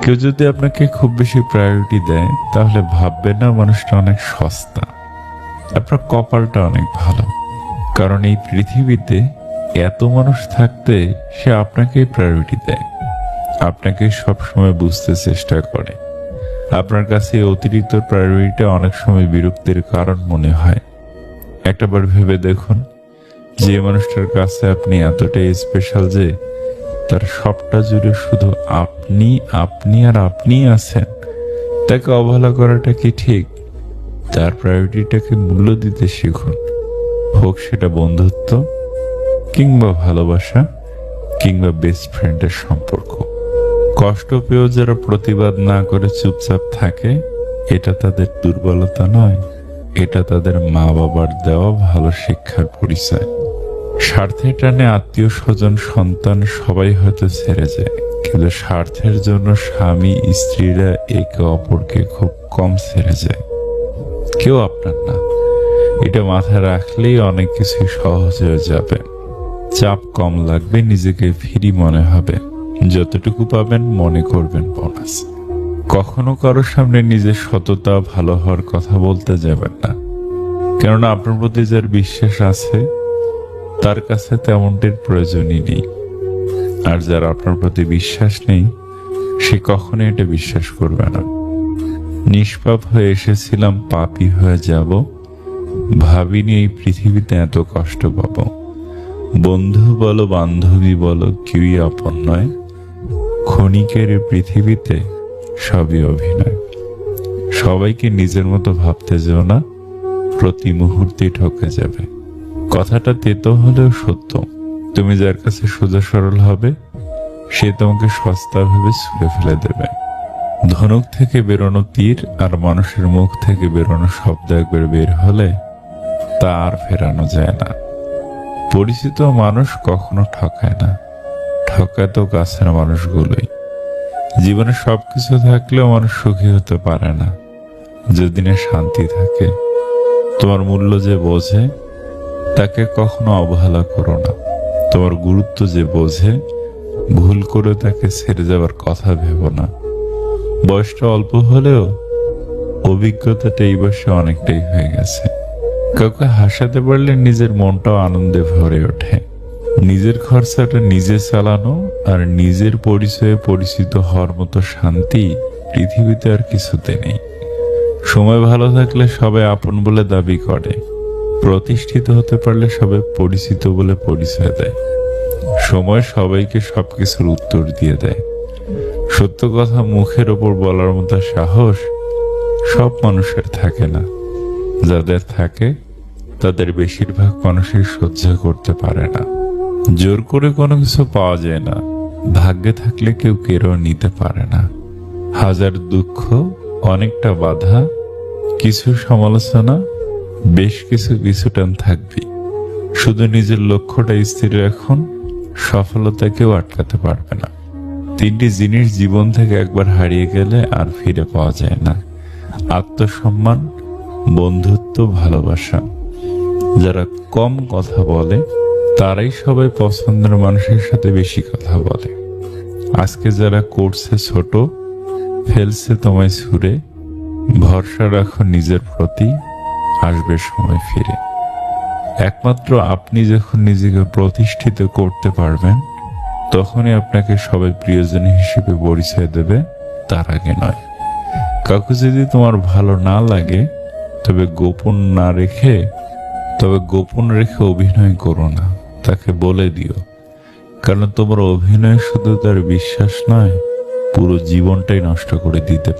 কেউ যদি আপনাকে খুব বেশি প্রায়োরিটি দেয় তাহলে ভাববেন না মানুষটা অনেক সস্তা। আপনার কপালটা অনেক ভালো, কারণ এই পৃথিবীতে এত মানুষ থাকতে সে আপনাকেই প্রায়োরিটি দেয়, আপনাকে সবসময় বুঝতে চেষ্টা করে। আপনার কাছে এই অতিরিক্ত প্রায়োরিটিটা অনেক সময় বিরক্তির কারণ মনে হয়। একটাবার ভেবে দেখুন, যে মানুষটার কাছে আপনি এতটাই স্পেশাল যে তার সবটা জুড়ে শুধু আপনি আপনি আর আপনিই আছেন, তাকে অবহেলা করাটা কি ঠিক? তার প্রায়োরিটিটাকে মূল্য দিতে শিখুন, হোক সেটা বন্ধুত্ব কিংবা ভালোবাসা কিংবা বেস্ট ফ্রেন্ডের সম্পর্ক। কষ্ট পেয়েও যারা প্রতিবাদ না করে চুপচাপ থাকে, এটা তাদের দুর্বলতা নয়, এটা তাদের মা বাবার দেওয়া ভালো শিক্ষার পরিচয়। স্বার্থের টানে আত্মীয় স্বজন সন্তান সবাই হয়তো ছেড়ে যায়, কিন্তু স্বার্থের জন্য স্বামী স্ত্রীরা একে অপরকে খুব কম ছেড়ে যায়। কেউ আপনার না, এটা মাথায় রাখলেই অনেক কিছু সহজ হয়ে যাবে। চাপ কম লাগবে, নিজেকে ফ্রি মনে হবে, যতটুকু পাবেন মনে করবেন বোনাস। কখনো কারোর সামনে নিজের সততা ভালো হওয়ার কথা বলতে যাবেন না, কেননা আপনার প্রতি যার বিশ্বাস আছে তার কাছে তেমনটির প্রয়োজনই নেই। আর যার আপনার প্রতি বিশ্বাস নেই সে কখনোই এটা বিশ্বাস করবে না। নিষ্পাপ হয়ে এসেছিলাম, পাপী হয়ে যাব, ভাবিনি এই পৃথিবীতে এত কষ্ট পাবো। বন্ধু বলো বান্ধবী বলো কেউই আপন নয়, ক্ষণিকের এই পৃথিবীতে সবই অভিনয়। সবাইকে নিজের মতো ভাবতে যেও না, প্রতি মুহূর্তেই ঠকে যাবে। কথাটা তেতো হলেও সত্য। তুমি যার কাছে সোজা সরল হবে সে তোমাকে সস্তা ভেবে ছুঁড়ে ফেলে দেবে। ধনুক থেকে বেরোনো তীর আর মানুষের মুখ থেকে বেরোনো শব্দ একবার বের হলে তা আর ফেরানো যায় না। পরিচিত মানুষ কখনো ঠকায় না, ঠকায় তো কাছের মানুষগুলোই। জীবনে সবকিছু থাকলেও মানুষ সুখী হতে পারে না যদি না শান্তি থাকে। তোমার মূল্য যে বোঝে তাকে কখনো অবহেলা করো না। তোমার গুরুত্ব যে বোঝে ভুল করে তাকে ছেড়ে যাবার কথা ভেবো না। বয়সটা অল্প হলেও অভিজ্ঞতাটা এই বয়সে অনেকটাই হয়ে গেছে। কাউকে হাসাতে পারলে নিজের মনটাও আনন্দে ভরে ওঠে। নিজের খরচাটা নিজে চালানো আর নিজের পরিচয়ে পরিচিত হওয়ার মতো শান্তি পৃথিবীতে আর কিছুতে নেই। সময় ভালো থাকলে সবাই আপন বলে দাবি করে, প্রতিষ্ঠিত হতে পারলে সবাই পরিচিত বলে পরিচয় দেয়। সময় সবাইকে সবকিছুর উত্তর দিয়ে দেয়। সত্য কথা মুখের ওপর বলার মতো সাহস সব মানুষের থাকে না। যাদের থাকে তাদের বেশিরভাগ মানুষই সহ্য করতে পারে না। জোর করে কোনো কিছু পাওয়া যায় না, ভাগ্যে থাকলে কেউ কেড়েও নিতে পারে না। হাজার দুঃখ, অনেকটা বাধা, কিছু সমালোচনা, বেশ কিছু পিছুটান থাকবে। শুধু নিজের লক্ষ্যটা স্থির রাখুন, সফলতা কেউ আটকাতে পারবে না। তিনটি জিনিস জীবন থেকে একবার হারিয়ে গেলে আর ফিরে পাওয়া যায় না: আত্মসম্মান, বন্ধুত্ব, ভালোবাসা। যারা কম কথা বলে তারাই সবাই পছন্দের মানুষের সাথে বেশি কথা বলে। আজকে যারা করছে ছোট, ফেলছে তোমায় ছুঁড়ে, ভরসা রাখো নিজের প্রতি, আসবে সময় ফিরে। একমাত্র আপনি যখন নিজেকে প্রতিষ্ঠিত করতে পারবেন তখনই আপনাকে সবাই প্রিয়জন হিসেবে পরিচয় দেবে, তার আগে নয়। কাউকে যদি তোমার ভালো না লাগে তবে গোপন রেখে অভিনয় করো না, তাকে বলে দিও। কারণ তোমার অভিনয় শুধু তার বিশ্বাস নয়, পুরো জীবনটাই নষ্ট করে দিতে পারে।